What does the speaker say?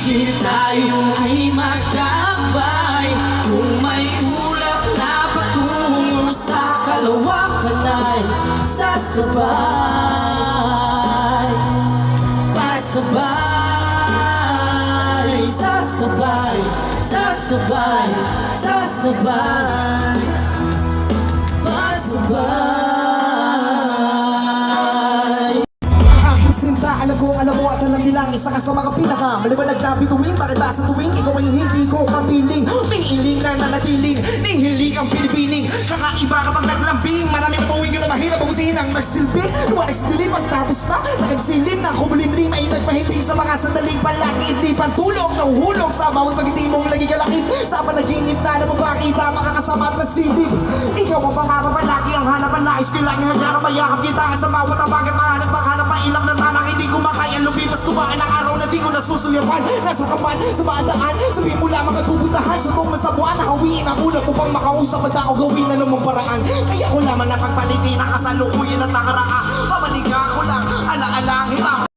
paligid tayo ay magkabay. Kung may ulap na patungo sa kalawakan ay sasabay. Pasabay, sasabay, sasabay, sasabay, pasabay. Aking sinta, alam ko, alam mo at alam nilang isa ka sa mga pinaka maliwanag na bituin. Bakit ba sa tuwing ikaw ay hindi ko kapiling? Pihiling na nanatiling, nihiling ang pinipining. Kakaiba ka pang naglambing, maraming pauwing ka na mahirap pagutihin ang nagsilbi. Luwanag sa dilim, pagtapos na, nagsilim na kumulimlim ay nagpahimping sa mga sandaling palagi. Itlipan tulog, nahuhulog sa bawat pag-ibig mong lagi kalakip. Sa panaginip na mapakita, makakasama at masilip. Ikaw ang pangarap, palagi ang hanapan na istilang nagharap, mayakap kita at sa bawat abagat mahanap, mahanap, mailang na tanang hindi ko makaya lumipas. Kumain ang araw na di ko nasusuyapan. Nasa kapan, sa maadaan, sabihin mo lamang at bubutahan. Sa tong masabuan, nakawiin ang ulat upang makausap at ako gawin na namang paraan. Kaya ko naman ang pagpalitin ang kasalukuyan at nakaraan. Pabalikan ko lang, alaala ang hita